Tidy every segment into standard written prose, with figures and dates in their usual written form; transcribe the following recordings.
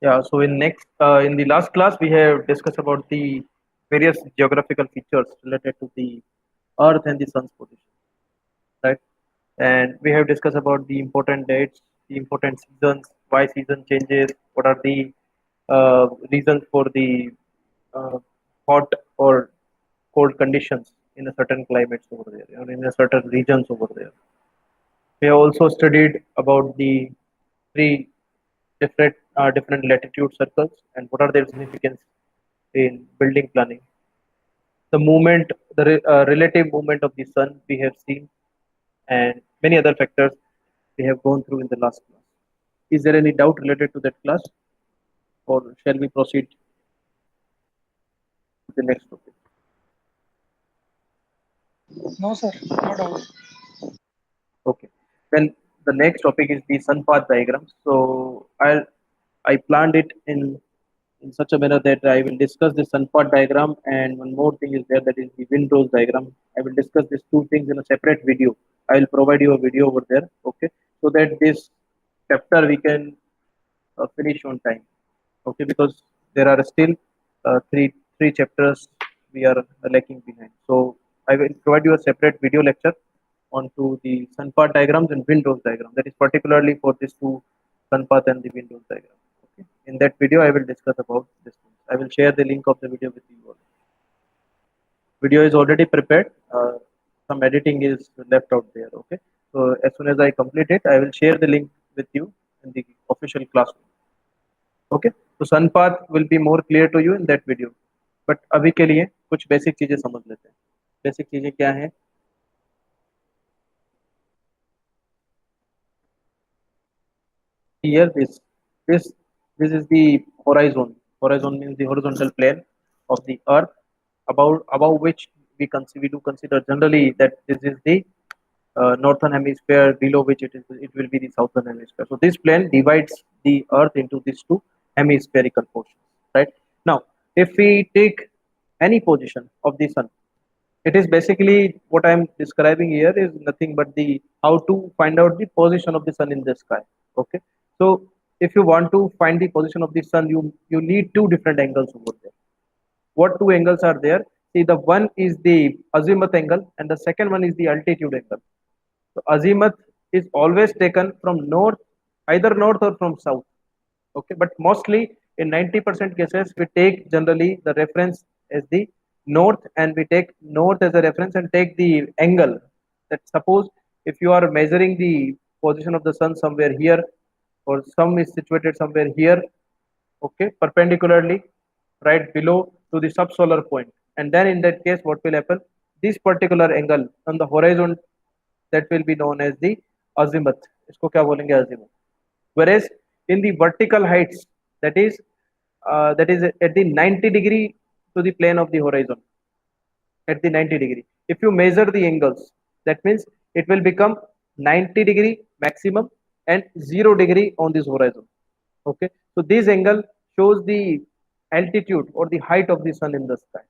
Yeah, so in the last class we have discussed about the various geographical features related to the Earth and the Sun's position, right? And we have discussed about the important dates, the important seasons, why season changes, what are the reasons for the uh, hot or cold conditions in a certain climates over there, or in a certain regions over there. We have also studied about the three different latitude circles and what are their significance in building planning. The movement, relative movement of the sun we have seen, and many other factors we have gone through in the last class. Is there any doubt related to that class, or shall we proceed to the next topic? No, sir, no doubt. Okay. Then the next topic is the sun path diagram. So I planned it in such a manner that I will discuss the sun path diagram, and one more thing is there, that is the windrows diagram. I will discuss these two things in a separate video. I will provide you a video over there, okay, so that this chapter we can finish on time, okay, because there are still three chapters we are lacking behind. So I will provide you a separate video lecture onto the sun path diagrams and windrows diagram. That is particularly for these two, sun path and the windrows diagram. Okay. In that video, I will discuss about this. I will share the link of the video with you all. Video is already prepared. Some editing is left out there. Okay. So as soon as I complete it, I will share the link with you in the official classroom. Okay. So sun path will be more clear to you in that video. But अभी के लिए कुछ basic चीजें समझ लेते हैं. Basic चीजें क्या हैं? Here this this is the horizon. Horizon means the horizontal plane of the earth, above which we do consider generally that this is the northern hemisphere, below which it will be the southern hemisphere. So this plane divides the earth into these two hemispherical portions, right? Now if we take any position of the sun, it is basically what I am describing here is nothing but the how to find out the position of the sun in the sky. Okay, so if you want to find the position of the sun, you need two different angles over there. What two angles are there? See, the one is the azimuth angle and the second one is the altitude angle. So azimuth is always taken from north, either north or from south. Okay, but mostly in 90% cases we take generally the reference as the north, and we take north as a reference and take the angle. That suppose if you are measuring the position of the sun somewhere here, or sun is situated somewhere here, okay, perpendicularly right below to the subsolar point, and then in that case what will happen, this particular angle on the horizon, that will be known as the azimuth. इसको क्या बोलेंगे? Azimuth. Whereas in the vertical heights, that is at the 90 degree to the plane of the horizon, at the 90 degree, if you measure the angles, that means it will become 90 degree maximum and 0 degree on this horizon. Okay, so this angle shows the altitude or the height of the sun in the sky.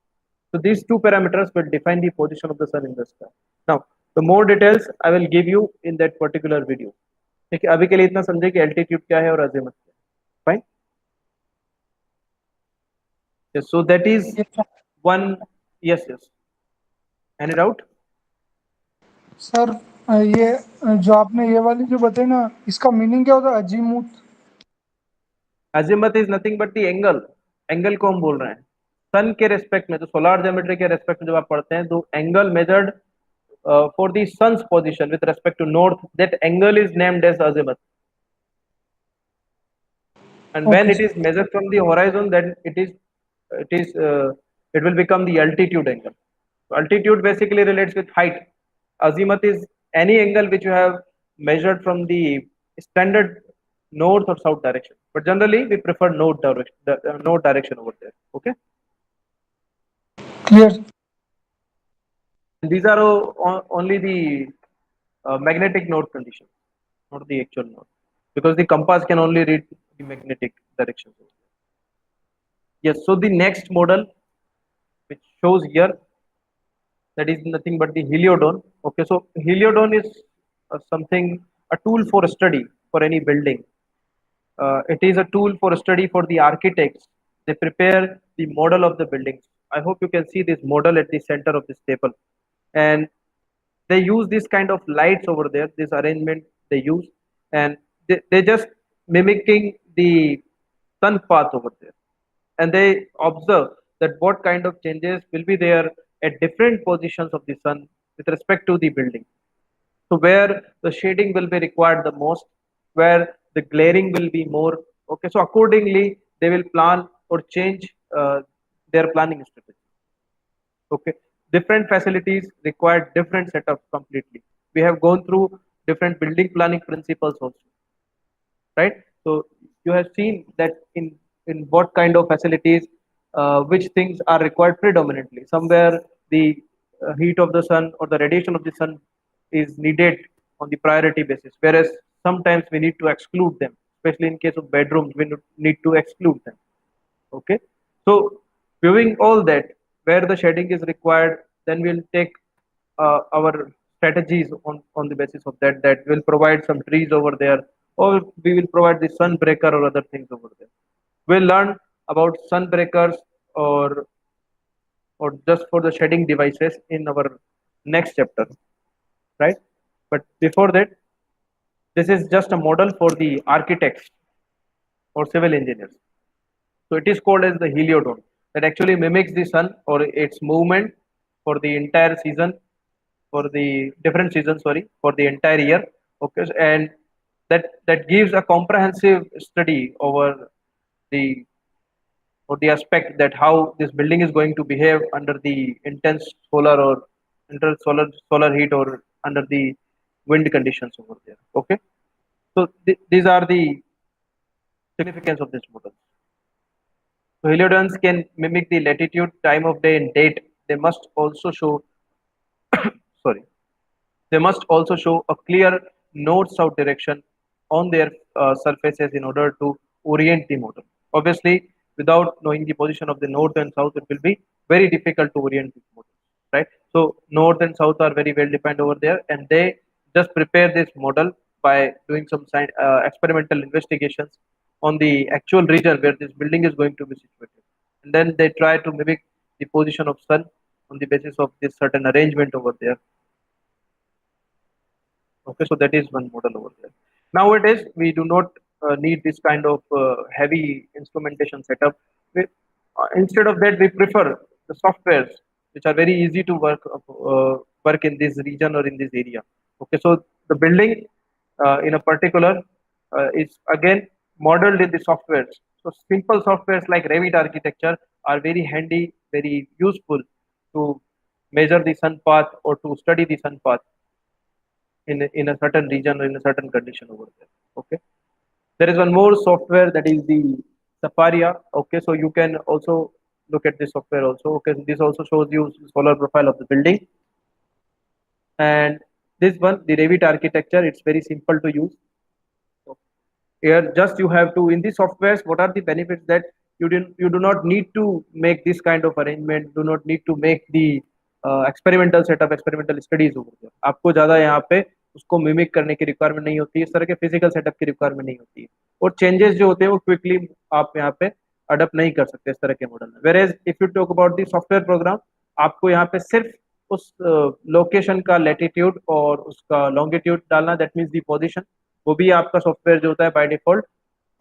So these two parameters will define the position of the sun in the sky. Now the more details I will give you in that particular video. ठीक है, अभी के लिए इतना समझे कि altitude क्या है और अजीमत क्या है. Fine. Yes, so that is Yes, sir. one. Yes, yes. Any doubt? Sir ये जो आपने ये वाली जो बताई ना, इसका मीनिंग क्या होता है azimuth? Azimuth is nothing but the angle. Angle को हम बोल रहे हैं सन के रेस्पेक्ट में, तो सोलार ज्योमेट्री के रेस्पेक्ट में जब आप पढ़ते हैं, तो angle measured for the sun's position with respect to north, that angle is named as azimuth. And when okay it sir. is measured from the horizon, then it is it will become the altitude angle. So altitude basically relates with height. Azimuth is any angle which you have measured from the standard north or south direction, but generally we prefer north direction over there. Okay, clear. and these are only the magnetic north condition, not the actual north, because the compass can only read the magnetic direction. Yes, so the next model which shows here, that is nothing but the heliodon. Okay, so heliodon is something, a tool for study for any building. It is a tool for study for the architects. They prepare the model of the buildings. I hope you can see this model at the center of this table. And they use this kind of lights over there, this arrangement they use, and they just mimicking the sun path over there. And they observe that what kind of changes will be there at different positions of the sun with respect to the building. So where the shading will be required the most, where the glaring will be more. Okay, so accordingly they will plan or change their planning strategy. Okay, different facilities require different setups completely. We have gone through different building planning principles also, right? So you have seen that in what kind of facilities, which things are required predominantly. Somewhere the heat of the sun or the radiation of the sun is needed on the priority basis, whereas sometimes we need to exclude them, especially in case of bedrooms. We need to exclude them. Okay, so viewing all that, where the shading is required, then we'll take our strategies on the basis of that, that will provide some trees over there, or we will provide the sun breaker or other things over there. We'll learn about sun breakers or just for the shading devices in our next chapter, right? But before that, this is just a model for the architects or civil engineers. So it is called as the heliodome, that actually mimics the sun or its movement for the entire season, for the different seasons, sorry, for the entire year. Okay, and that gives a comprehensive study over the the aspect that how this building is going to behave under the intense solar or under solar heat or under the wind conditions over there. Okay, so these are the significance of this model. So heliodons can mimic the latitude, time of day, and date. They must also show, sorry, they must also show a clear north-south direction on their surfaces in order to orient the model. Obviously, without knowing the position of the north and south, it will be very difficult to orient this model, right? So north and south are very well defined over there, and they just prepare this model by doing some experimental investigations on the actual region where this building is going to be situated, and then they try to mimic the position of sun on the basis of this certain arrangement over there. Okay, so that is one model over there. Nowadays, we do not need this kind of heavy instrumentation setup. Instead of that, we prefer the softwares which are very easy to work in this region or in this area. Okay, so the building in a particular is again modeled in the softwares. So simple softwares like Revit architecture are very handy, very useful to measure the sun path or to study the sun path in a certain region or in a certain condition over there. Okay, there is one more software, that is the Safaria. Okay, so you can also look at this software also. Okay, this also shows you solar profile of the building. And this one, the Revit architecture, it's very simple to use. Here just you have to, in the softwares, what are the benefits, that you do not need to make this kind of arrangement, do not need to make the experimental setup, experimental studies over there. आपको ज़्यादा यहाँ पे उसको mimic करने की requirement नहीं होती है, इस तरह के फिजिकल सेटअप की रिक्वायरमेंट नहीं होती है, और चेंजेस जो होते हैं वो क्विकली आप यहाँ पे अडप्ट नहीं कर सकते इस तरह के मॉडल में. Where if you talk about the software program, आपको यहाँ पे सिर्फ उस लोकेशन का लैटिट्यूड और उसका लॉन्गिट्यूड डालना, दैट मीन्स दी पोजीशन, वो भी आपका सॉफ्टवेयर जो होता है बाय डिफॉल्ट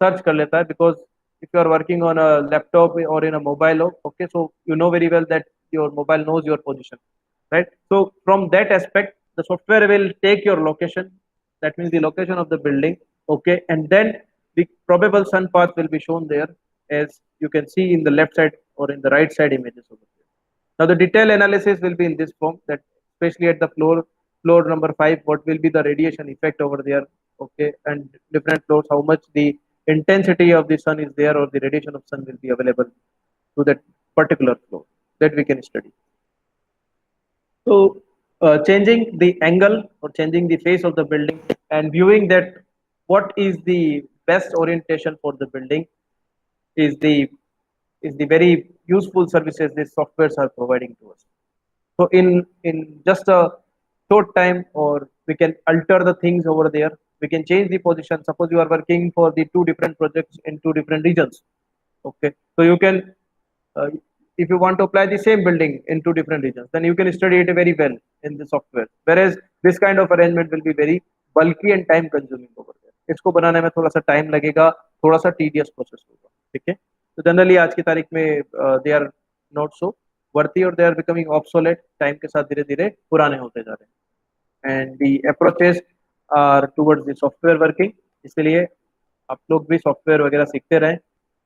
सर्च कर लेता है. Because if you are working on a laptop और in a mobile, okay, so you know very well that your mobile knows your position, right? So from that aspect, the software will take your location, that means the location of the building. Okay, and then the probable sun path will be shown there, as you can see in the left side or in the right side images over there. Now the detail analysis will be in this form, that especially at the floor number 5, what will be the radiation effect over there. Okay, and different floors, how much the intensity of the sun is there, or the radiation of sun will be available to that particular floor, that we can study. So changing the angle or changing the face of the building and viewing that what is the best orientation for the building is the very useful services these softwares are providing to us. So in just a short time, or we can alter the things over there. We can change the position. Suppose you are working for the two different projects in two different regions. Okay, so you can, uh, if you want to apply the same building in two different regions, then you can study it very well in the software. Whereas this kind of arrangement will be very bulky and time consuming over there. इसको बनाने में थोड़ा सा time लगेगा, थोड़ा सा tedious process होगा. ठीक है, तो जनरली आज की तारीख में they are not so worthy और they are becoming obsolete. Time के साथ धीरे धीरे पुराने होते जा रहे हैं. And the approaches are towards the software working. इसलिए आप लोग भी सॉफ्टवेयर वगैरह सीखते रहें.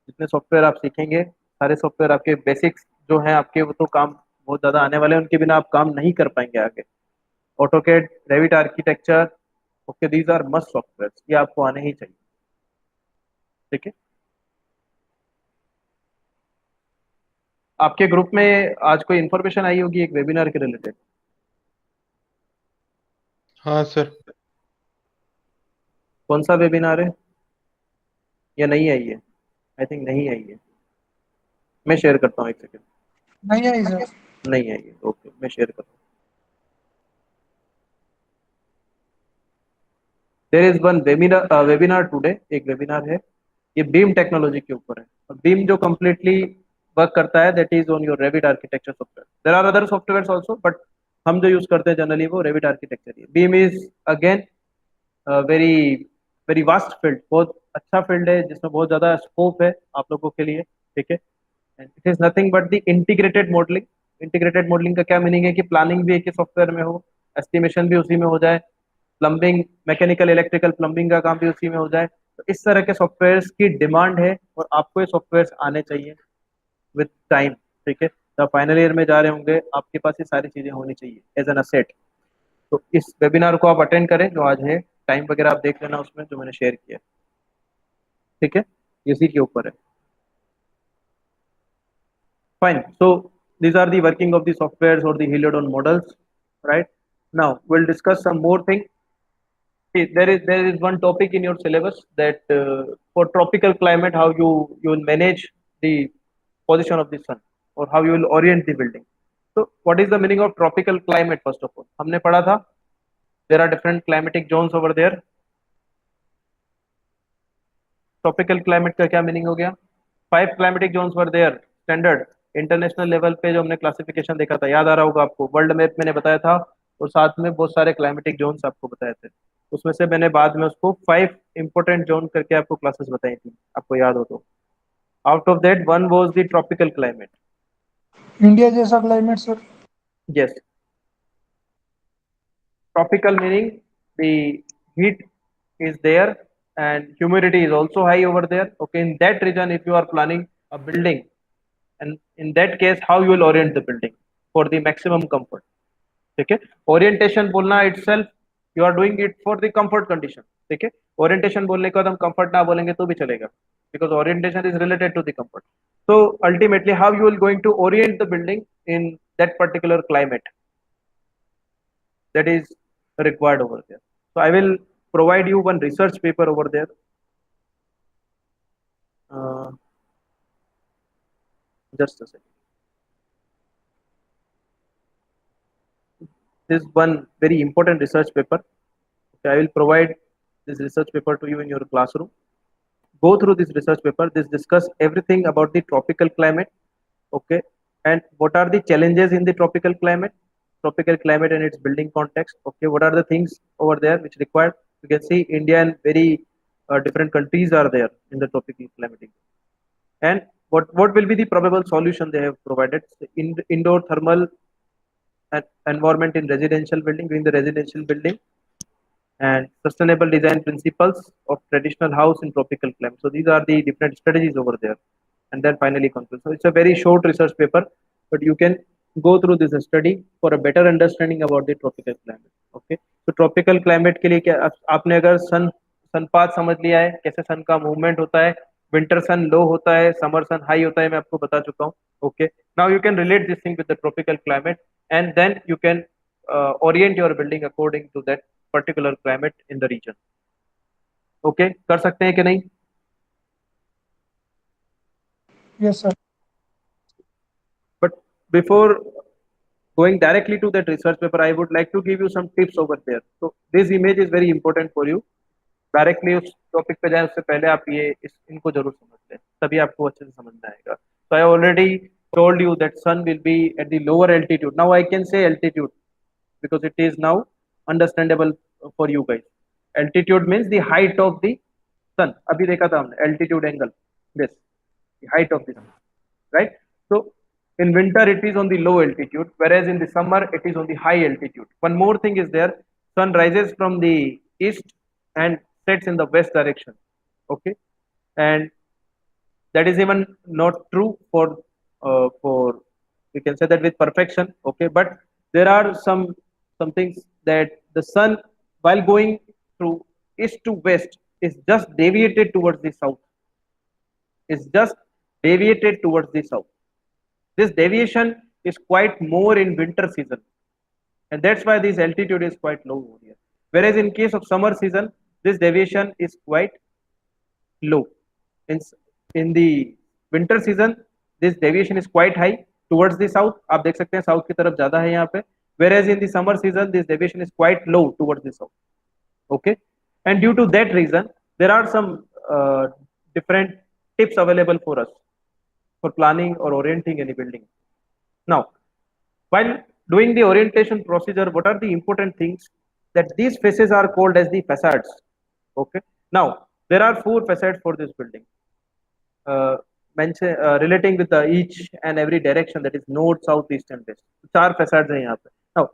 जितने सॉफ्टवेयर आप सीखेंगे, सारे सॉफ्टवेयर आपके बेसिक्स जो हैं आपके, वो तो काम बहुत ज़्यादा आने वाले हैं, उनके बिना आप काम नहीं कर पाएंगे आगे. AutoCAD, Revit architecture, okay, these are must software, ये आपको आने ही चाहिए. ठीक है, आपके ग्रुप में आज कोई इन्फॉर्मेशन आई होगी एक वेबिनार के रिलेटेड. हाँ सर. कौन सा वेबिनार है, या नहीं आई है? आई थिंक नहीं आई है. मैं शेयर करता हूँ, एक सेकेंड. नहीं आई सर. नहीं आई है, ओके, मैं शेयर करता हूँ. There is one webinar today. एक वेबिनार है, ये बीम टेक्नोलॉजी के ऊपर है. और बीम जो कम्प्लीटली वर्क करता है, that is on your Revit architecture software. There are other software also, but हम जो यूज करते हैं जनरली वो रेविट आर्किटेक्चर है. BIM is again very very vast field, बहुत अच्छा फील्ड है जिसमें बहुत ज़्यादा स्कोप है आप लोगों के लिए. ठीक है, and it is nothing but the integrated modelling. Integrated modelling का क्या मीनिंग है कि प्लानिंग भी एक ही सॉफ्टवेयर में हो, एस्टिमेशन भी उसी में हो जाए, प्लम्बिंग, मैकेनिकल, इलेक्ट्रिकल, प्लम्बिंग का काम भी उसी में हो जाए. तो इस तरह के सॉफ्टवेयर्स की डिमांड है और आपको ये सॉफ्टवेयर्स आने चाहिए विद टाइम. ठीक है, जब फाइनल ईयर में जा रहे होंगे आपके पास ये सारी चीज़ें होनी चाहिए एज एन असेट. तो इस वेबिनार को आप अटेंड करें जो आज है. टाइम वगैरह आप देख लेना उसमें जो मैंने शेयर किया. ठीक है, इसी के ऊपर है. Fine. So these are the working of the softwares or the Heliodon models, right? Now we'll discuss some more thing. See, there is one topic in your syllabus that for tropical climate, how you will manage the position of the sun or how you will orient the building. So what is the meaning of tropical climate? First of all, हमने पढ़ा था there are different climatic zones over there. Tropical climate का क्या meaning हो गया? 5 climatic zones were their standard international level पे जो हमने क्लासिफिकेशन देखा था, याद आ रहा होगा आपको. वर्ल्ड मैप मैंने बताया था और साथ में बहुत सारे क्लाइमेटिक जोन्स आपको बताए थे. उसमें से मैंने बाद में उसको 5 इंपोर्टेंट जोन करके आपको क्लासेस बताई थी, आपको याद हो तो. Out of that one was the tropical climate. India जैसा climate sir. Yes, tropical meaning the heat is there and humidity is also high over there. Okay, in that region if you are planning a building, and in that case how you will orient the building for the maximum comfort. ठीक है, orientation बोलना itself you are doing it for the comfort condition. ठीक है, orientation बोलने के बाद हम comfort ना बोलेंगे तो भी चलेगा, because orientation is related to the comfort. So ultimately how you will going to orient the building in that particular climate, that is required over there. So I will provide you one research paper over there. Uh, just a second. This is one very important research paper. Okay, I will provide this research paper to you in your classroom. Go through this research paper. This discuss everything about the tropical climate. Okay, and what are the challenges in the tropical climate and its building context. Okay, what are the things over there which required? You can see India and very different countries are there in the tropical climate. And what will be the probable solution they have provided? Indoor thermal environment in residential building, in the residential building, and sustainable design principles of traditional house in tropical climate. So these are the different strategies over there, and then finally conclude. So it's a very short research paper, but you can go through this study for a better understanding about the tropical climate. Okay, so tropical climate के लिए क्या आपने अगर सनपात समझ लिया है, कैसे सन का मूवमेंट होता है, विंटर सन लो होता है, समर सन हाई होता है, मैं आपको बता चुका हूँ. Okay, now you can relate this thing with the tropical climate and then you can orient your building according to that particular climate in the region. Okay, कर सकते हैं कि नहीं? Yes sir. But before going directly to that research paper, I would like to give you some tips over there. So this image is very important for you. Directly उस topic पे जाए उससे पहले आप ये इनको जरूर समझ लें, तभी आपको अच्छे से समझ में आएगा. So I already told you that sun will be at the lower altitude. Now I can say altitude because it is now understandable for you guys. Altitude means the height of the sun. अभी देखा था हमने altitude angle. This the height of the sun, right? So in winter it is on the low altitude, whereas in the summer it is on the high altitude. One more thing is there: sun rises from the east and sets in the west direction. Okay, and that is even not true for we can say that with perfection. Okay, but there are some things that the sun, while going through east to west, is just deviated towards the south, is just deviated towards the south. This deviation is quite more in winter season, and that's why this altitude is quite low over here. Whereas in case of summer season, this deviation is quite low. In, in the winter season, this deviation is quite high towards the south. आप देख सकते हैं south की तरफ ज़्यादा है यहाँ पे. Whereas in the summer season, this deviation is quite low towards the south. Okay, and due to that reason, there are some different tips available for us for planning or orienting any building. Now, while doing the orientation procedure, what are the important things? That these faces are called as the facades. Okay. Now, there are four facades for this building. Relating with the each and every direction, that is north, south, east, and west. चार facades हैं यहाँ पे. Now,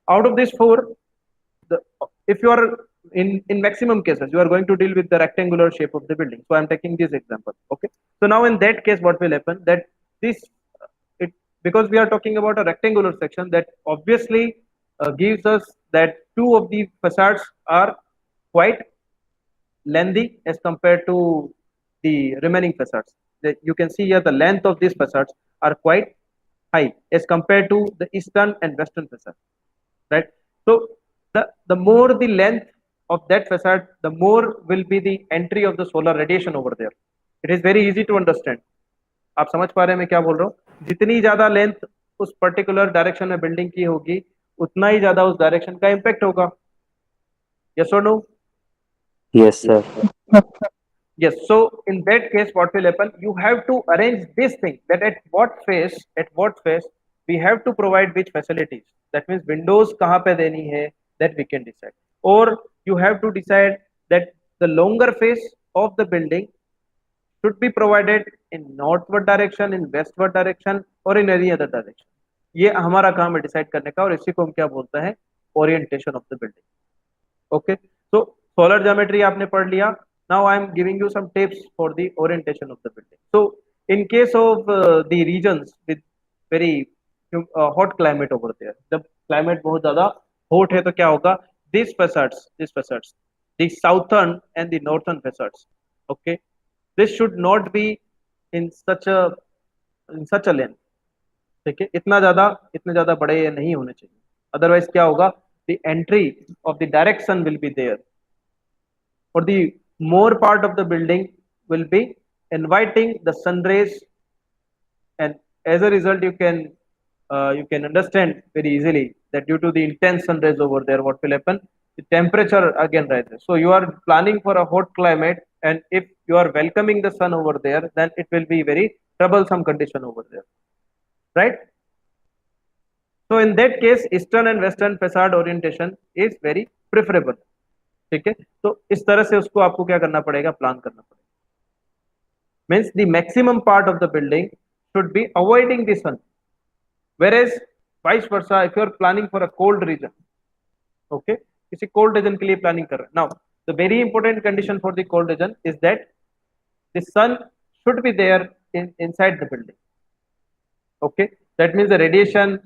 out of these four, the, if you are in maximum cases, you are going to deal with the rectangular shape of the building. So I'm taking this example. Okay. So now in that case, what will happen? That this it because we are talking about a rectangular section, that obviously gives us that two of the facades are quite lengthy as compared to the remaining facades. You can see here the length of these facades are quite high as compared to the eastern and western facade, right? So the more the length of that facade, the more will be the entry of the solar radiation over there. It is very easy to understand. आप समझ पा रहे हैं मैं क्या बोल रहा हूँ? जितनी ज्यादा लेंथ उस पर्टिकुलर डायरेक्शन में बिल्डिंग की होगी, उतना ही ज्यादा उस डायरेक्शन का इम्पैक्ट होगा. यस और no? Yes, sir. Yes. So in that case, what will happen? You have to arrange this thing, that at what phase we have to provide which facilities. That means windows कहाँ पे देनी है, that we can decide. Or you have to decide that the longer phase of the building should be provided in northward direction, in westward direction, or in any other direction. ये हमारा काम है decide करने का, और इसी को हम क्या बोलते हैं? Orientation of the building. Okay, so solar geometry आपने पढ़ लिया. Now I am giving you some tips for the orientation of the building. So in case of the regions with very hot climate over there, जब climate बहुत ज़्यादा hot है तो क्या होगा? These facades, the southern and the northern facades, okay, this should not be in such a length. ठीक है, इतने ज़्यादा बड़े नहीं होने चाहिए. Otherwise क्या होगा? The entry of the direct sun will be there, or the more part of the building will be inviting the sun rays, and as a result you can understand very easily that due to the intense sun rays over there, what will happen? The temperature again rises. So you are planning for a hot climate, and if you are welcoming the sun over there, then it will be very troublesome condition over there, right? So in that case, eastern and western facade orientation is very preferable. ठीक है, तो इस तरह से उसको आपको क्या करना पड़ेगा? प्लान करना पड़ेगा. Means the maximum part of the building should be avoiding the sun, whereas vice versa if you are planning for a cold region. Okay, किसी cold region के लिए प्लानिंग कर रहे हैं. Now the very important condition for the cold region is that the sun should be there inside the building. Okay, that means the radiation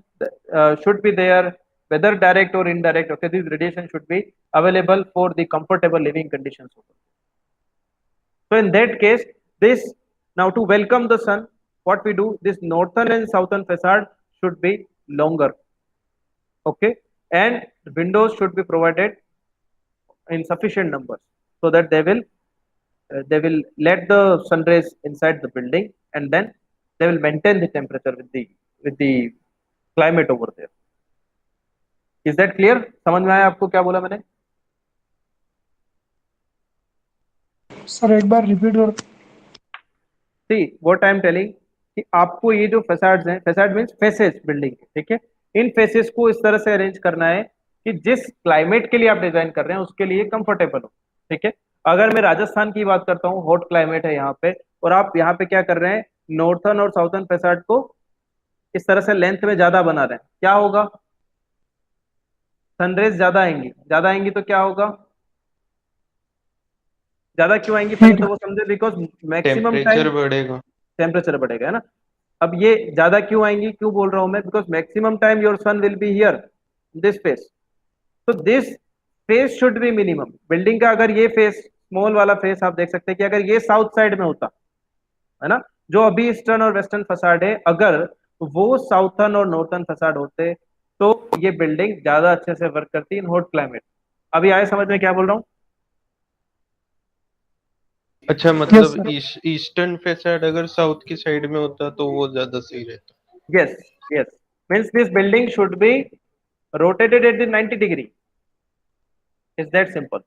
should be there, whether direct or indirect. Okay, this radiation should be available for the comfortable living conditions. So in that case, this now to welcome the sun, what we do, this northern and southern facade should be longer. Okay, and the windows should be provided in sufficient numbers so that they will let the sun rays inside the building, and then they will maintain the temperature with the climate over there. Is that clear? समझ में आया आपको क्या बोला मैंने? Sir एक बार repeat कर। See what I am telling कि आपको ये जो फैसाड्स हैं, फैसाड मींस फेसेस बिल्डिंग, ठीक है, इन फेसेस को इस तरह से अरेंज करना है कि जिस क्लाइमेट के लिए आप डिजाइन कर रहे हैं उसके लिए कंफर्टेबल हो, ठीक है। अगर मैं राजस्थान की बात करता हूँ, हॉट क्लाइमेट है यहाँ पे, और आप यहाँ पे क्या कर रहे हैं, नॉर्थन और साउथर्न फैसाड को इस तरह से लेंथ में ज्यादा बना रहे हैं, क्या होगा, सनरेज ज्यादा आएंगी तो क्या होगा, ज्यादा क्यों आएंगी पहले हीट। तो वो समझे, बिकॉज मैक्सिमम टाइम टेम्परेचर बढ़ेगा। टेम्परेचर बढ़ेगा, है ना। अब ये ज्यादा क्यों आएंगी, क्यों बोल रहा हूं मैं, because maximum time your sun will be here this face, तो this face should be minimum building का। अगर ये फेस, स्मॉल वाला फेस, आप देख सकते हैं कि अगर ये साउथ साइड में होता, है ना, जो अभी ईस्टर्न और वेस्टर्न फसाड है, अगर वो साउथर्न और नॉर्थर्न फसाड होते तो ये बिल्डिंग ज्यादा अच्छे से वर्क करती इन हॉट क्लाइमेट। अभी आए समझ में क्या बोल रहा हूँ। अच्छा, यस मतलब सर। ईस्टर्न फैसाड अगर साउथ की साइड में होता तो वो ज्यादा सही रहता। Yes, yes, means this building should B rotated at the 90 degree, is that simple,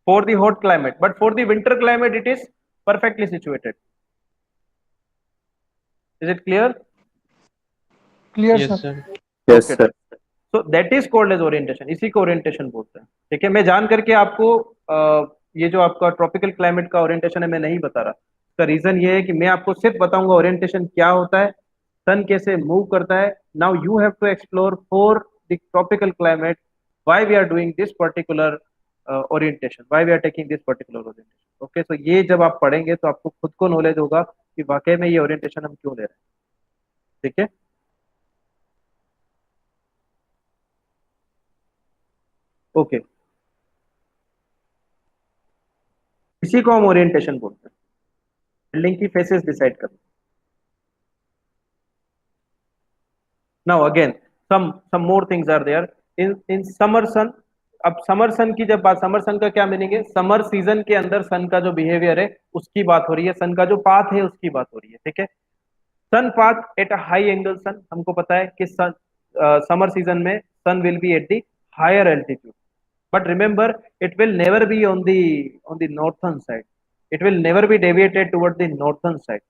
for the hot climate, but for the winter climate it is perfectly situated, is it clear? Clear yes sir. Sir. Yes, Okay, sir. so that is called as orientation, इसी को orientation बोलते हैं, ठीक है। मैं जान करके आपको ये जो आपका ट्रॉपिकल क्लाइमेट का ओरिएंटेशन है मैं नहीं बता रहा, इसका रीजन ये है कि मैं आपको सिर्फ बताऊंगा ओरिएंटेशन क्या होता है, सन कैसे मूव करता है। Now you have to explore for the tropical climate why we are doing this particular orientation, why we are taking this particular orientation. Okay, तो ये जब आप पढ़ेंगे तो आपको खुद को नॉलेज होगा कि वाकई में ये ओरिएंटेशन हम क्यों ले रहे हैं, ठीक है। ओके, इसी को हम ओरिएंटेशन बोलते हैं, बिल्डिंग की फेसेस डिसाइड करना। Now again some more things are there in summer sun. अब समर सन की जब बात, समर सन का क्या मीनिंग है, समर सीजन के अंदर सन का जो बिहेवियर है उसकी बात हो रही है, सन का जो पाथ है उसकी बात हो रही है, ठीक है। Sun path at a high angle, sun हमको पता है कि सन समर सीजन में sun will be at the higher altitude, but remember it will never be on the northern side, it will never be deviated toward the northern side,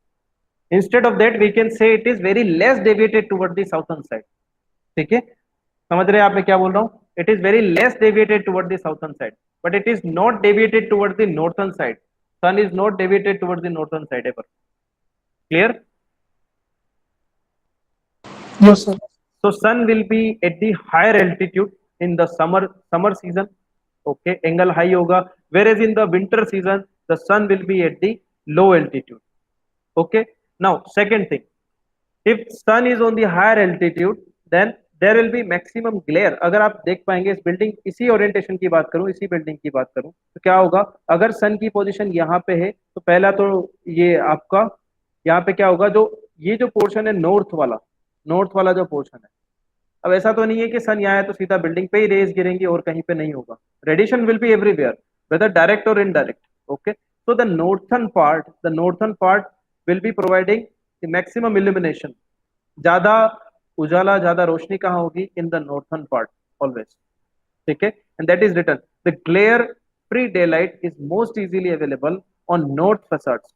instead of that we can say it is very less deviated toward the southern side, ठीक है। समझ रहे हैं आप मैं क्या बोल रहा हूँ, it is very less deviated toward the southern side, but it is not deviated toward the northern side, sun is not deviated toward the northern side ever, clear. So, yes sir. so sun will be at the higher altitude in the summer season. Okay, angle high होगा. Whereas in the winter season, the sun will be at the low altitude. Okay. Now, second thing, if sun is on the higher altitude, then there will be maximum glare. अगर आप देख पाएंगे इस building, इसी orientation की बात करूं, इसी बिल्डिंग की बात करूं, तो क्या होगा, अगर सन की पोजीशन यहाँ पे है तो पहला तो ये आपका यहाँ पे क्या होगा, जो ये जो पोर्शन है नॉर्थ वाला जो पोर्शन है, अब ऐसा तो नहीं है कि सन यहाँ है तो सीधा बिल्डिंग पे ही रेज गिरेंगी और कहीं पे नहीं होगा, radiation will be everywhere whether direct और indirect. Okay, so the northern part will be providing the maximum illumination, ज्यादा उजाला ज्यादा रोशनी कहाँ होगी, in the northern part always, ठीक है। And that is written the glare free daylight is most easily available on north facades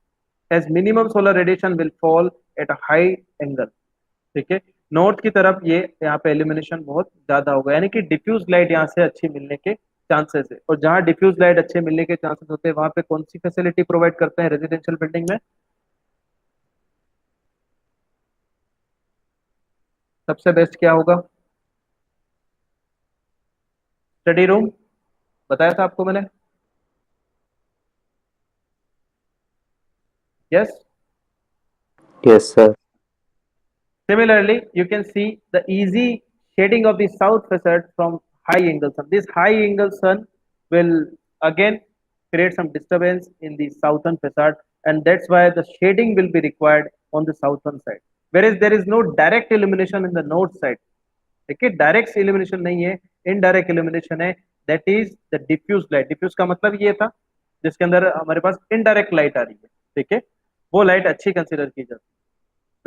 as minimum solar radiation will fall at a high angle, ठीक है। North की तरफ ये यहाँ पे illumination बहुत ज्यादा होगा, यानी कि डिफ्यूज लाइट यहाँ से अच्छी मिलने के चांसेस है, और जहाँ डिफ्यूज लाइट अच्छे मिलने के चांसेस होते हैं वहां पे कौन सी फैसिलिटी प्रोवाइड करते हैं रेजिडेंशियल बिल्डिंग में, सबसे बेस्ट क्या होगा, स्टडी रूम, बताया था आपको मैंने, yes. Yes, sir. Similarly, you can see the easy shading of the south facade from high angle sun. This high angle sun will again create some disturbance in the southern facade, and that's why the shading will be required on the southern side. Whereas there is no direct illumination in the north side. देखिए direct illumination नहीं है, indirect illumination है, that is the diffuse light. Diffuse का मतलब ये था जिसके अंदर हमारे पास इनडायरेक्ट लाइट आ रही है, ठीक है, वो लाइट अच्छी कंसिडर की जाती है।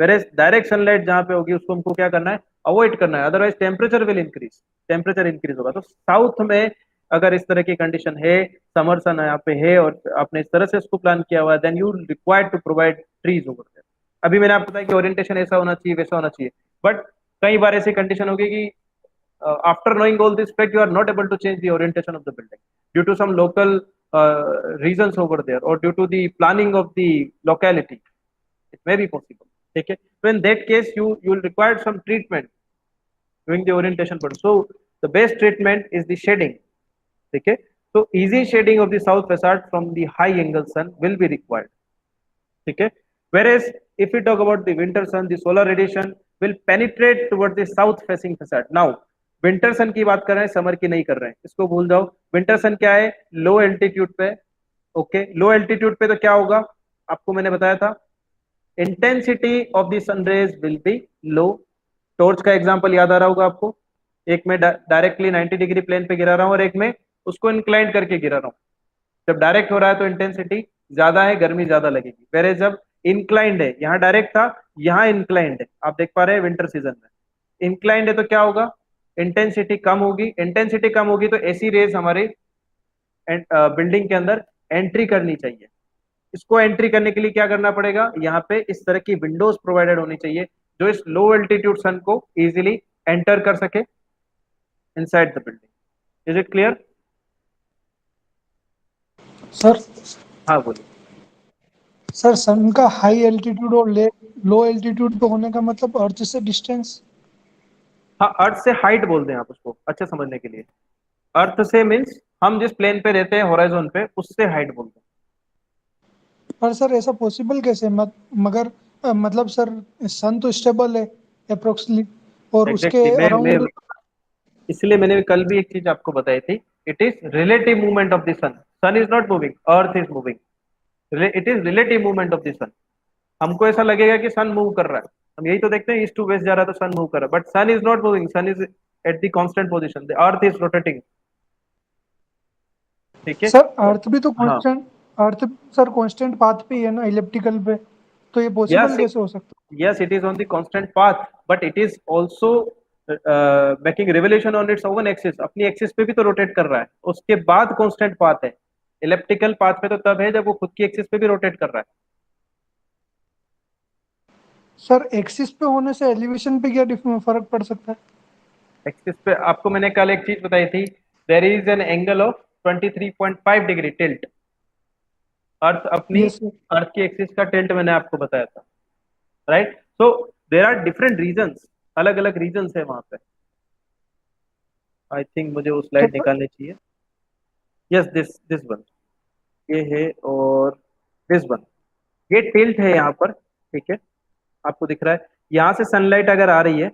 वेरेज डायरेक्ट सनलाइट जहां पे होगी उसको हमको क्या करना है, अवॉइड करना है, otherwise temperature will increase, temperature increase होगा। तो साउथ में अगर इस तरह की कंडीशन है, समर सन यहाँ पे है और आपने इस तरह से उसको प्लान किया हुआ है, then you required to provide trees over there. अभी मैंने आपको बताया कि ओरिएंटेशन ऐसा होना चाहिए, वैसा होना चाहिए, बट कई बार ऐसी कंडीशन होगी कि after knowing all this fact, you are not able to change the orientation of the building due to some local reasons over there or due to the planning of the locality. It may be possible. Okay, so in that case you will require some treatment during the orientation part. So the best treatment is the shading. Okay, so easy shading of the south facade from the high angle sun will be required. Okay, whereas if we talk about the winter sun, the solar radiation will penetrate towards the south facing facade. Now winter sun की बात कर रहे हैं, summer की नहीं कर रहे हैं, इसको भूल जाओ। विंटर सन क्या है? लो एल्टीट्यूड पे। ओके, लो एल्टीट्यूड पे तो क्या होगा, आपको मैंने बताया था, intensity of the sun rays will be low. Torch का एग्जांपल याद आ रहा होगा आपको, एक में डायरेक्टली 90 डिग्री प्लेन पे गिरा रहा हूं और एक में उसको इंक्लाइंड करके गिरा रहा हूं। जब डायरेक्ट हो रहा है तो इंटेंसिटी ज्यादा है, गर्मी ज्यादा लगेगी। वेरे जब इंक्लाइंड है, यहाँ डायरेक्ट था, यहाँ इंक्लाइंड है, आप देख पा रहे हैं विंटर सीजन में इंक्लाइंड है तो क्या होगा, इंटेंसिटी कम होगी। इंटेंसिटी कम होगी तो एसी रेज हमारे बिल्डिंग के अंदर एंट्री करनी चाहिए। इसको एंट्री करने के लिए क्या करना पड़ेगा, यहाँ पे इस तरह की विंडोज प्रोवाइडेड होनी चाहिए जो इस लो एल्टीट्यूड सन को इजीली एंटर कर सके inside the building. Is it clear? Sir हाँ बोलिए। सर सन का हाई एल्टीट्यूड और लो एल्टीट्यूड पे होने का मतलब अर्थ से डिस्टेंस। हाँ, अर्थ से हाइट बोलते हैं आप उसको, अच्छा समझने के लिए। अर्थ से मीन्स हम जिस प्लेन पे रहते हैं होराइजन पे, उससे हाइट बोलते हैं। पर सर ऐसा पॉसिबल कैसे मगर मतलब सर सन तो स्टेबल है अप्रोक्सीमेटली और उसके एग्जैक्टली मैं अराउंड। इसलिए मैंने कल भी एक चीज आपको बताई थी, it is relative movement of the sun. Sun is not moving, earth is moving. It is relative movement of the sun. हमको ऐसा लगेगा कि सन मूव कर रहा है, हम यही तो देखते हैं, ईस्ट टू वेस्ट जा रहा है तो सन मूव कर रहा है, but sun is not moving, sun is at the constant position, the earth is rotating. ठीक है, सर तो अर्थ भी तो हाँ, constant, earth sir constant path पे ही है ना इलिप्टिकल पे, तो ये पॉसिबल यस कैसे हो सकता yes it is on the constant path, but it is also making revolution on its own axis। अपनी एक्सिस पे भी तो रोटेट कर रहा है, उसके बाद कांस्टेंट पाथ है। इलेप्टिकल पाथ पे तो तब है जब वो खुद की एक्सिस पे भी रोटेट कर रहा है। है? सर एक्सिस पे होने से एलिवेशन पे क्या फर्क पड़ सकता है? एक्सिस पे आपको मैंने कल एक चीज बताई थी, there is an angle of 23.5 degree tilt. Earth अपनी, यस सर। अर्थ की एक्सिस का टिल्ट मैंने आपको बताया था, right? So there are different reasons, अलग अलग रीजंस है वहां पे। आई थिंक मुझे वो क्या स्लाइड सर? निकालनी चाहिए। यस, दिस वन, ये है, और दिस वन, ये टिल्ट है यहाँ पर। ठीक है, आपको दिख रहा है, यहाँ से सनलाइट अगर आ रही है,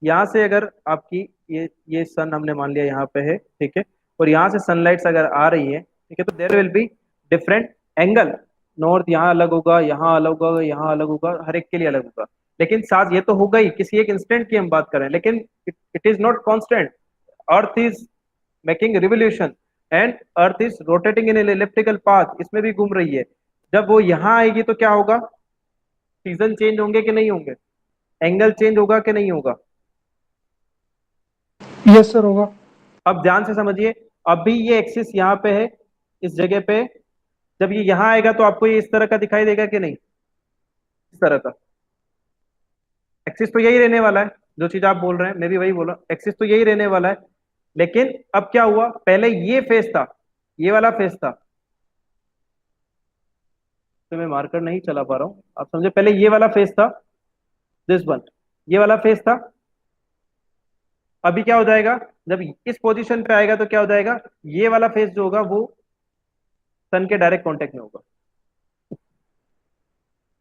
यहाँ से अगर आपकी ये सन हमने मान लिया यहाँ पे है, ठीक है, और यहाँ से सनलाइट्स अगर आ रही है, ठीक है, तो there will be different angle. North यहाँ अलग होगा, यहाँ अलग होगा, यहाँ अलग होगा, हर एक के लिए अलग होगा। लेकिन साथ ये तो होगा ही, किसी एक इंस्टेंट की हम बात कर रहे हैं, लेकिन it is not constant. Earth is making revolution and earth is rotating in elliptical path, इसमें भी घूम रही है। जब वो यहाँ आएगी तो क्या होगा, सीजन चेंज होंगे कि नहीं होंगे, एंगल चेंज होगा कि नहीं होगा? यस सर होगा। अब ध्यान से समझिए, अभी ये एक्सिस यहाँ पे है, इस जगह पे, जब ये यहाँ आएगा तो आपको ये इस तरह का दिखाई देगा कि नहीं, इस तरह का। एक्सिस तो यही रहने वाला है, जो चीज आप बोल रहे हैं मैं भी वही बोला, एक्सिस तो यही रहने वाला है। लेकिन अब क्या हुआ, पहले ये फेस था, ये वाला फेस था, तो मैं मार्कर नहीं चला पा रहा हूँ, आप समझे, पहले ये वाला फेस था, दिस वन, ये वाला फेस था। अभी क्या हो जाएगा, जब इस पोजीशन पे आएगा तो क्या हो जाएगा, ये वाला फेस जो होगा वो सन के डायरेक्ट कांटेक्ट में होगा।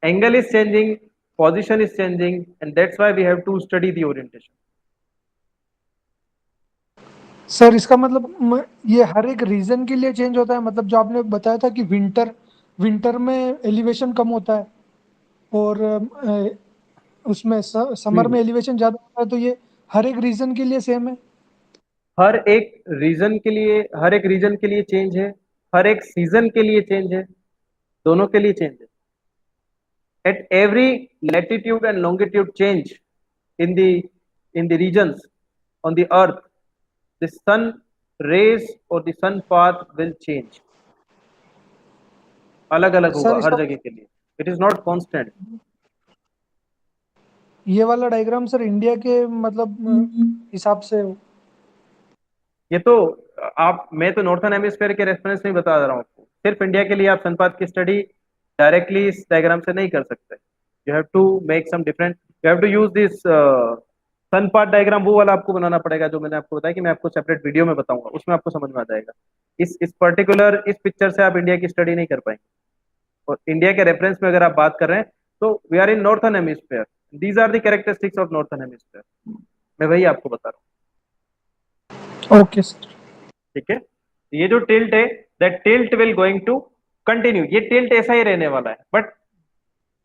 Angle is changing, position is changing, and that's why we have to study the orientation. Sir इसका मतलब ये हर एक रीजन के लिए चेंज होता है, मतलब जो आपने बताया था कि विंटर विंटर में एलिवेशन कम होता है और उसमें समर में एलिवेशन ज्यादा होता है, तो ये हर एक रीजन के लिए सेम है? हर एक रीजन के लिए, हर एक रीजन के लिए चेंज है, हर एक सीजन के लिए चेंज है, दोनों के लिए चेंज है। At every latitude and longitude change in the regions on the earth, the sun rays or the sun path will change. अलग अलग होगा सर हर इसका जगह के लिए. It is not constant. ये वाला डायग्राम सर इंडिया के मतलब हिसाब से ये तो आप मैं तो नॉर्थन हेमिस्फेयर के रेफरेंस में बता रहा हूँ आपको. सिर्फ इंडिया के लिए आप सनपाथ की स्टडी डायरेक्टली इस डायग्राम से नहीं कर सकते. You have to make some different. You have to use this sun path diagram. वो वाला आपको बनाना पड़ेगा जो मैंने आपको बताया कि मैं आपको सेपरेट वीडियो में बताऊंगा. उसमें आपको समझ में आ जाएगा. इस पर्टिकुलर इस पिक्चर से आप इंडिया की स्टडी नहीं कर पाएंगे. और इंडिया के रेफरेंस में अगर आप बात कर रहे हैं तो we are in northern hemisphere. These are the characteristics of northern hemisphere. मैं वही आपको बता रहा हूँ. Okay sir. ठीक है. ये जो टिल्ट है that tilt will going to continue. ये टिल्ट ऐसा ही रहने वाला है. But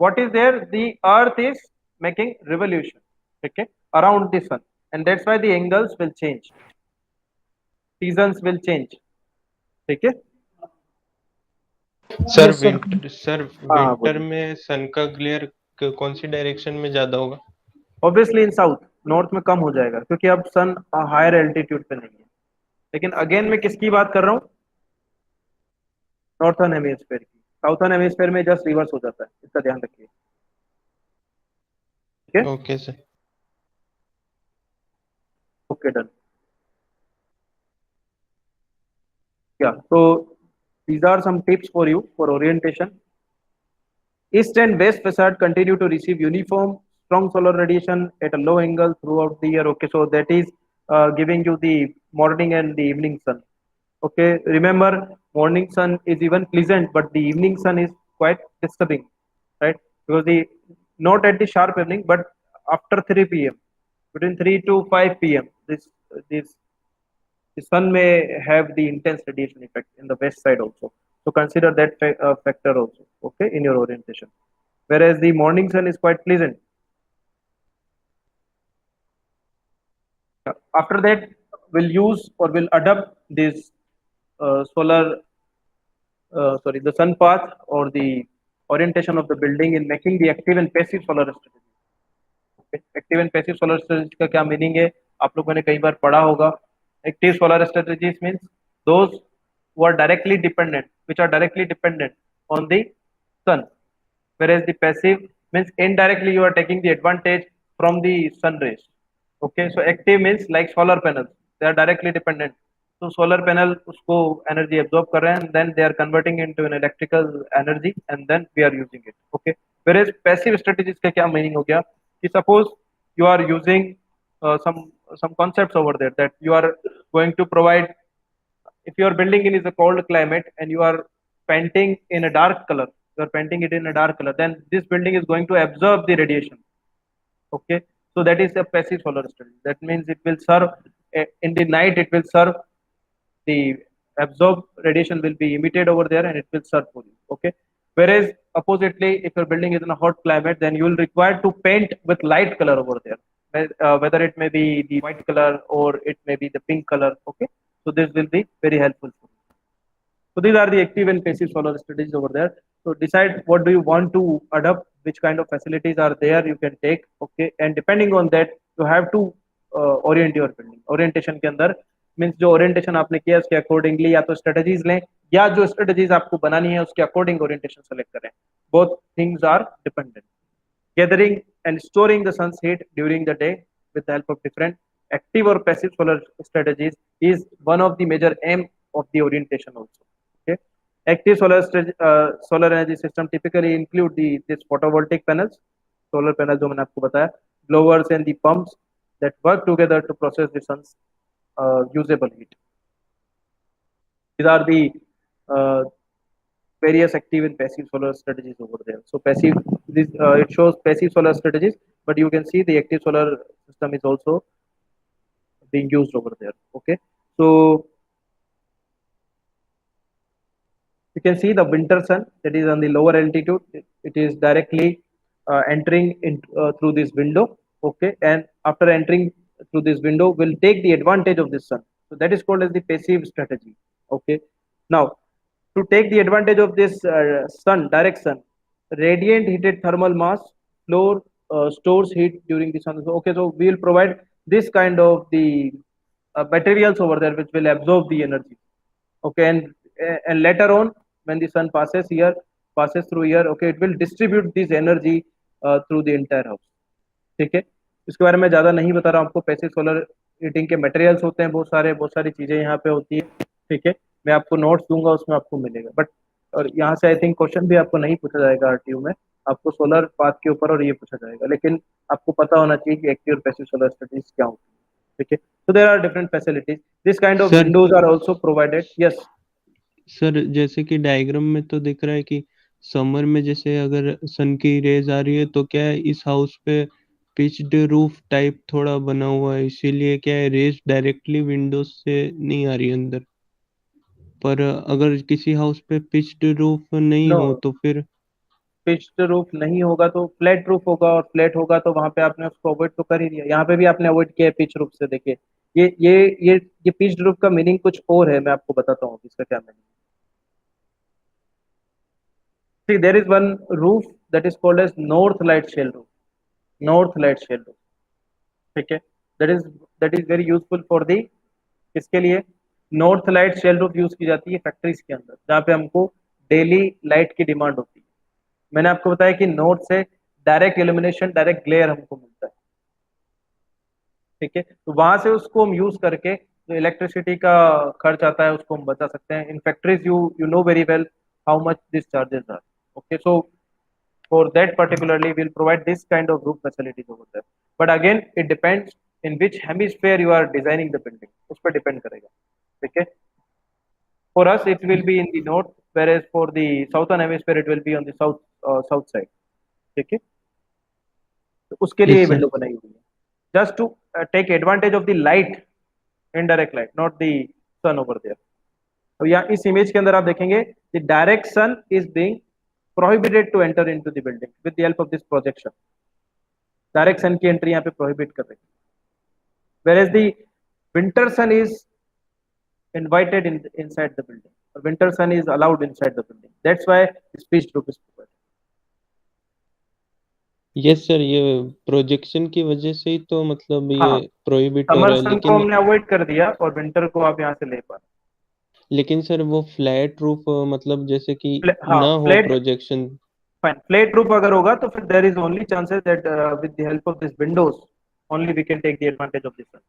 what is there the earth is making revolution. ठीक है. Around the sun. And that's why the angles will change. Seasons will change. ठीक है. Sir yes sir. Winter sir हाँ विंटर बोलिए. में सन का ग्लेयर कौन सी डायरेक्शन में ज्यादा होगा? ऑब्वियसली इन साउथ. नॉर्थ में कम हो जाएगा क्योंकि अब सन हायर एल्टीट्यूड पे नहीं है. लेकिन अगेन मैं किसकी बात कर रहा हूँ? नॉर्थन हेमिस्फेयर की. साउथर्न हेमिस्फेयर में जस्ट रिवर्स हो जाता है. इसका ध्यान रखिए. ठीक है. Okay sir. Okay done. Yeah, so these are some tips for you for orientation. East and west facade continue to receive uniform strong solar radiation at a low angle throughout the year. Okay, so that is giving you the morning and the evening sun. Okay, remember morning sun is even pleasant, but the evening sun is quite disturbing, right? Because the not at the sharp evening, but after 3 p.m. between 3 to 5 p.m. This the sun may have the intense radiation effect in the west side also. So consider that factor also, okay, in your orientation. Whereas the morning sun is quite pleasant. After that, we'll use or we'll adopt this the sun path or the orientation of the building in making the active and passive solar strategy. Active and passive solar strategy का क्या meaning है? आप लोगों ने कई बार पढ़ा होगा. Active solar strategies means those who are directly dependent, which are directly dependent on the sun, whereas the passive means indirectly you are taking the advantage from the sun rays. Okay, so active means like solar panels, they are directly dependent. So solar panel उसको energy absorb कर रहे हैं and then they are converting into an electrical energy and then we are using it. Okay, whereas passive strategies का क्या meaning हो गया कि suppose you are using some concepts over there that you are going to provide. If your building is a cold climate and you are painting in a dark color, you are painting it in a dark color, then this building is going to absorb the radiation. Okay, so that is a passive solar strategy. That means it will serve in the night. It will serve the absorbed radiation will be emitted over there and it will serve for you. Okay, whereas oppositely, if your building is in a hot climate, then you will require to paint with light color over there, whether it may be the white color or it may be the pink color. Okay, so this will be very helpful for you. So these are the active and passive solar strategies over there. So decide what do you want to adopt, which kind of facilities are there you can take. Okay, and depending on that, you have to orient your building. Orientation के अंदर means जो orientation आपने किया उसके accordingly या तो strategies लें या जो स्ट्रेटजीज आपको बनानी है उसके अकॉर्डिंग ओरिएंटेशन सेलेक्ट करें. Both things are dependent. Gathering and storing the sun's heat during the day with the help of different active or passive solar strategies is one of the major aim of the orientation also. Okay, active solar energy system typically include this photovoltaic panels, solar panels जो मैंने आपको बताया, blowers and the pumps that work together to process the sun's usable heat. These are the uh, various active and passive solar strategies over there. So passive, this it shows passive solar strategies, but you can see the active solar system is also being used over there. Okay, so you can see the winter sun that is on the lower altitude. It is directly entering in through this window. Okay, and after entering through this window, will take the advantage of this sun. So that is called as the passive strategy. Okay, now to take the advantage of this sun, direct sun, radiant heated thermal mass floor stores heat during the sun. So, okay, so we will provide this kind of the materials over there which will absorb the energy. Okay, and later on when the sun passes through here, okay, it will distribute this energy through the entire house. ठीक है, इसके बारे में ज़्यादा नहीं बता रहा हूँ आपको। पैसिव सोलर हीटिंग के मटेरियल्स होते हैं बहुत सारी चीज़ें यहाँ पे होती है। ठीक है, मैं आपको नोट्स दूंगा, उसमें आपको मिलेगा। बट और यहाँ से आई थिंक क्वेश्चन भी आपको नहीं पूछा जाएगा आरटीयू में, आपको सोलर पाथ के ऊपर और ये पूछा जाएगा, लेकिन आपको पता होना चाहिए कि एक्टिव और पैसिव सोलर स्टडीज क्या होती है। ठीक है, so there are different facilities. This kind of sir windows are also provided. Yes. Sir जैसे कि डायग्राम में तो दिख रहा है कि समर में जैसे अगर सन की रेज आ रही है तो क्या है इस हाउस पे पिच्ड रूफ टाइप थोड़ा बना हुआ है, इसीलिए क्या है रेज डायरेक्टली विंडोज से नहीं आ रही अंदर। पर अगर किसी हाउस पे पिच्ड रूफ नहीं हो No, तो फिर पिच्ड रूफ नहीं होगा तो फ्लैट रूफ होगा, और फ्लैट होगा तो वहां पे आपने उसको अवॉइड तो कर ही दिया। यहाँ पे भी आपने अवॉइड किया है पिच रूफ से। देखिए, ये ये ये ये पिच्ड रूफ का मीनिंग कुछ और है, मैं आपको बताता हूँ इसका क्या meaning. See, there is one roof that is called as north light shell roof. North light shell roof. ठीक है, that is very useful for the, किसके लिए? North light shall roof use की जाती है फैक्ट्रीज के अंदर, जहाँ पे हमको डेली लाइट की डिमांड होती है। मैंने आपको बताया कि नॉर्थ से डायरेक्ट इल्यूमिनेशन, डायरेक्ट ग्लेयर हमको मिलता है। ठीक है, तो वहां से उसको हम यूज करके जो इलेक्ट्रिसिटी का खर्च आता है उसको हम बचा सकते हैं। In factories you know very well how much this charges are. Okay, so for that particularly we'll provide this kind of roof facilities over there, but again it depends in which hemisphere you are designing the building, उस पर depend करेगा। ठीक है, for us it will be in the north, whereas for the southern hemisphere it will be on the south side। ठीक है, तो उसके लिए यस सर। विंडो बनाई हुई है, just to take advantage of the light, indirect light, not the sun over there। तो यहाँ इस इमेज के अंदर आप देखेंगे the direct sun is being prohibited to enter into the building with the help of this projection। Direct sun की entry यहाँ पे प्रोहिबिट कर रही है, whereas the winter sun is invited inside the building, or winter sun is allowed inside the building, that's why speech group is provided। Yes sir, ये projection की वजह से ही तो मतलब ये हाँ, प्रोहिबिट हो समर रहा है। सन को हमने अवॉइड कर दिया और विंटर को आप यहाँ से ले पा लेकिन सर वो फ्लैट रूफ मतलब जैसे कि रहे। हाँ, ना हो flat, projection. Fine, flat roof अगर होगा तो फिर there is only chances that with the help of this windows only we can take the advantage of this sun,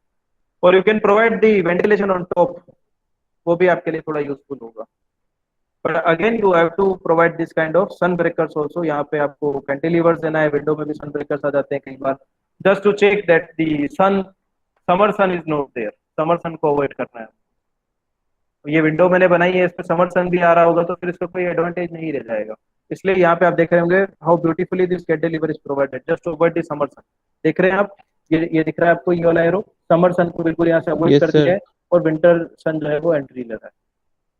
और you can provide the ventilation on top, वो भी आपके लिए थोड़ा यूजफुल होगा। But again you have to provide this kind of sun breakers also. यहाँ पे आपको कैंटिलीवर्स देना है, विंडो में भी सन ब्रेकर्स आ जाते हैं कई बार, just to check that the sun, summer sun is not there, summer sun को अवॉइड करना है। तो ये विंडो मैंने बनाई है, इस पर समर सन भी आ रहा होगा तो फिर इसका कोई एडवांटेज नहीं रह जाएगा। इसलिए यहाँ पे आप देख रहे होंगे how beautifully this cantilever is provided just to avoid the summer sun. देख रहे हैं आप, ये दिख रहा है आपको, ये वाला एरो समर सन को बिल्कुल यहाँ से अवॉइड यस कर दिया सर। है, और विंटर सन जो है वो एंट्री ले रहा है।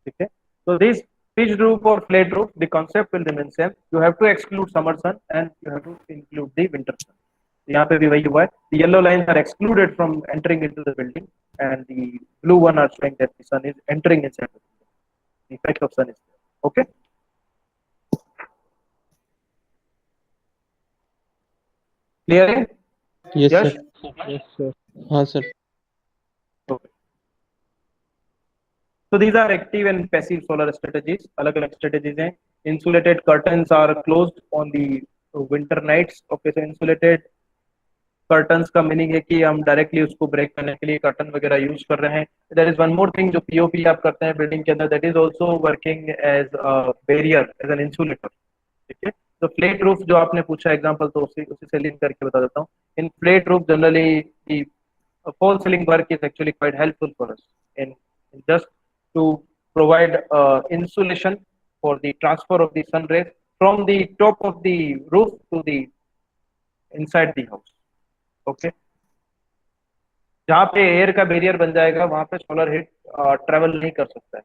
ठीक है, so this pitched roof or flat roof, the concept will remain same, you have to exclude summer sun and you have to include the winter sun। यहाँ पे भी वही हुआ है, the yellow lines are excluded from entering into the building and the blue one are showing that the sun is entering inside the building, the effect of sun is there। Okay, clear है? Yes Yes, sir. Yes sir. हाँ sir. okay, so these are active and passive solar strategies, अलग अलग strategies हैं। insulated curtains are closed on the winter nights। okay, so insulated curtains का meaning है कि हम directly उसको ब्रेक करने के लिए कर्टन वगैरह यूज कर रहे हैं। There is one more thing जो पीओपी आप करते हैं बिल्डिंग के अंदर, that is also working as barrier, as an insulator. ठीक है, तो फ्लैट रूफ जो आपने पूछा एग्जांपल, तो उसी उसी से लिंक करके बता देता हूँ। In flat roof generally the fall ceiling work is actually quite helpful for us in just to provide insulation for the transfer of the sun rays from the top of the roof to the inside the house। Okay, जहाँ पे air का barrier बन जाएगा वहां पे solar heat travel नहीं कर सकता है।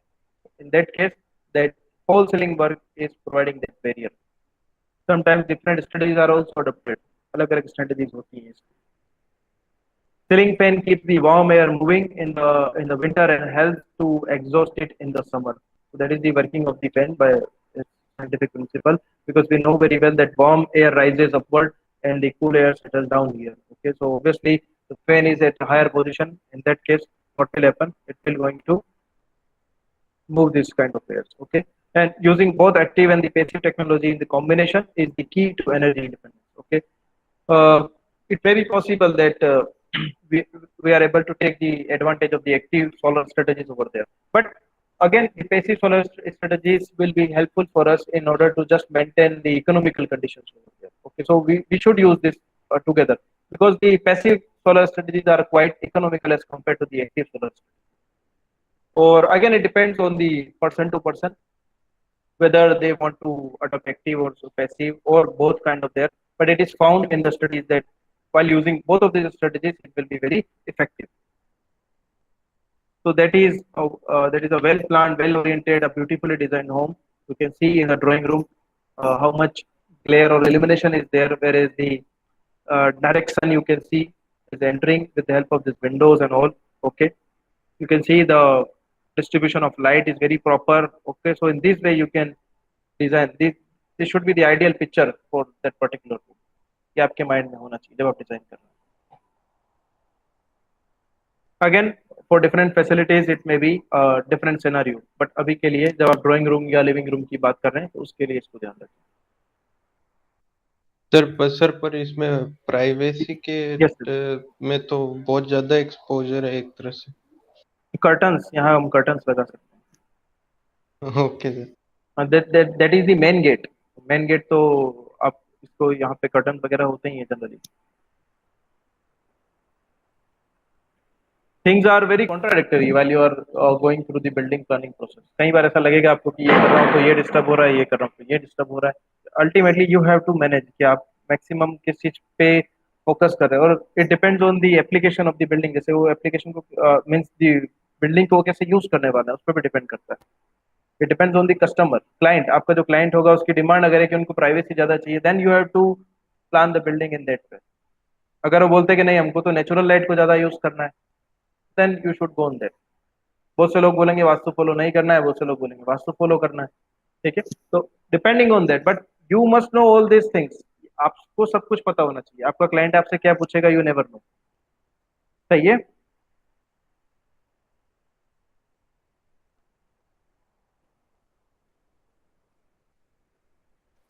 In that case that fall ceiling work is providing that barrier. Sometimes different studies are also adopted, अलग अलग स्ट्रेटजीज होती हैं। Ceiling fan keep the warm air moving in the winter and help to exhaust it in the summer. So that is the working of the fan by scientific principle, because we know very well that warm air rises upward and the cool air settles down here। Okay, so obviously the fan is at a higher position, in that case what will happen? It will going to move this kind of layers. Okay, and using both active and the passive technology in the combination is the key to energy independence. Okay, uh, it may be possible that we, we are able to take the advantage of the active solar strategies over there, but again the passive solar strategies will be helpful for us in order to just maintain the economical conditions over there. Okay, so we should use this together, because the passive solar strategies are quite economical as compared to the active solar strategies. Or again, it depends on the person to person whether they want to adopt active or so passive or both kind of there. But it is found in the studies that while using both of these strategies, it will be very effective. So that is a well planned, well oriented, a beautifully designed home. You can see in the drawing room how much glare or illumination is there, whereas the direct sun you can see is entering with the help of these windows and all. Okay, you can see the distribution of light is very proper. Okay, so in this way you can design this should be the ideal picture for that particular room. ये आपके mind में होना चाहिए जब आप design कर रहे हैं. Again for different facilities it may be different scenario, but अभी के लिए जब आप ड्राइंग रूम या लिविंग रूम की बात कर रहे हैं तो उसके लिए इसको ध्यान रखें. सर पर इसमें प्राइवेसी के यस, में तो बहुत ज्यादा एक्सपोजर है एक तरह से. कर्टन्स, यहाँ हम कर्टन्स लगा सकते ओके सर. हैं. That is the main gate. Main gate तो आप इसको यहाँ पे कर्टन वगैरह होते ही हैं generally. Things are very contradictory while you are going through the building planning process. कई बार ऐसा लगेगा आपको कि ये कर रहा हूँ तो ये डिस्टर्ब हो रहा है, ये कर रहा हूँ तो ये डिस्टर्ब हो रहा है. Ultimately you have to manage कि आप मैक्सिमम किस चीज पे फोकस कर रहे हैं, और it depends on the application of the building. जैसे वो एप्लीकेशन को मीन्स द बिल्डिंग को कैसे यूज करने वाला है उस पर भी डिपेंड करता है. It depends on the customer, client. आपका जो क्लाइंट होगा उसकी डिमांड अगर है कि उनको प्राइवेसी ज्यादा चाहिए, then you have to plan the building in that way. अगर वो बोलते हैं कि नहीं हमको तो नेचुरल लाइट को ज्यादा यूज करना है, then you should go on that. बहुत से लोग बोलेंगे वास्तु फॉलो नहीं करना है, बहुत से लोग बोलेंगे वास्तु फॉलो करना है. ठीक है, तो depending on that, but you must know all this things. आपको सब कुछ पता होना चाहिए. आपका क्लाइंट आपसे क्या पूछेगा यू नेवर नो. सही है.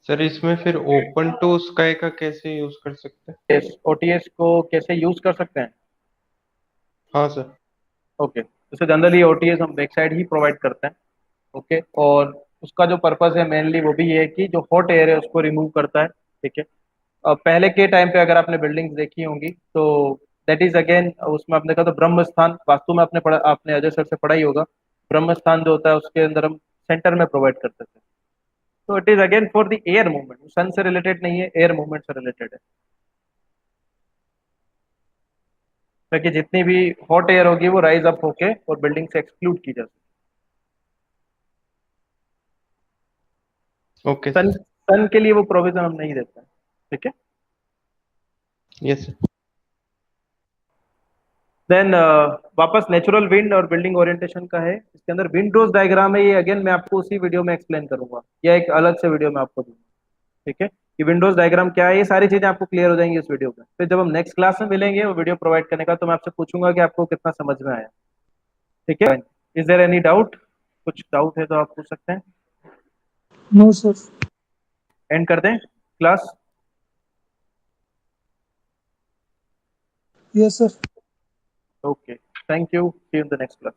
सर इसमें फिर ओपन टू स्काई का कैसे यूज कर सकते हैं? ओटीएस को कैसे यूज कर सकते हैं? हाँ सर. ओके, जैसे जनरली ओटीएस हम बैक साइड ही प्रोवाइड करते हैं. ओके, और उसका जो पर्पस है मेनली वो भी ये है कि जो हॉट एयर है उसको रिमूव करता है. ठीक है, पहले के टाइम पे अगर आपने बिल्डिंग्स देखी होंगी तो दैट इज अगेन उसमें आपने कहा तो ब्रह्म स्थान वास्तु में आपने पढ़ा, आपने अजय सर से पढ़ा ही होगा. ब्रह्म स्थान जो होता है उसके अंदर हम सेंटर में प्रोवाइड करते थे. तो it is again for the air movement. Sun से रिलेटेड नहीं है, एयर मूवमेंट से रिलेटेड है, ताकि जितनी भी हॉट एयर होगी वो राइज अप होके और बिल्डिंग से एक्सक्लूड की जा ओके सके. सन सर. सन के लिए वो प्रोविजन हम नहीं देते हैं. ठीक है. Yes sir. देन वापस नेचुरल विंड और बिल्डिंग ओरिएंटेशन का है. इसके अंदर विंडोज डायग्राम है, ये अगेन मैं आपको उसी वीडियो में एक्सप्लेन करूंगा या एक अलग से वीडियो में आपको दूंगा. ठीक है, कि विंडोज डायग्राम क्या है, ये सारी चीजें आपको क्लियर हो जाएंगी इस वीडियो में. फिर जब हम नेक्स्ट क्लास में मिलेंगे वो वीडियो प्रोवाइड करने का, तो मैं आपसे पूछूंगा कि आपको कितना समझ में आया. ठीक है, इज देयर एनी डाउट? कुछ डाउट है तो आप पूछ सकते हैं. No sir. एंड कर दें class. Yes sir. Okay, thank you, see you in the next class.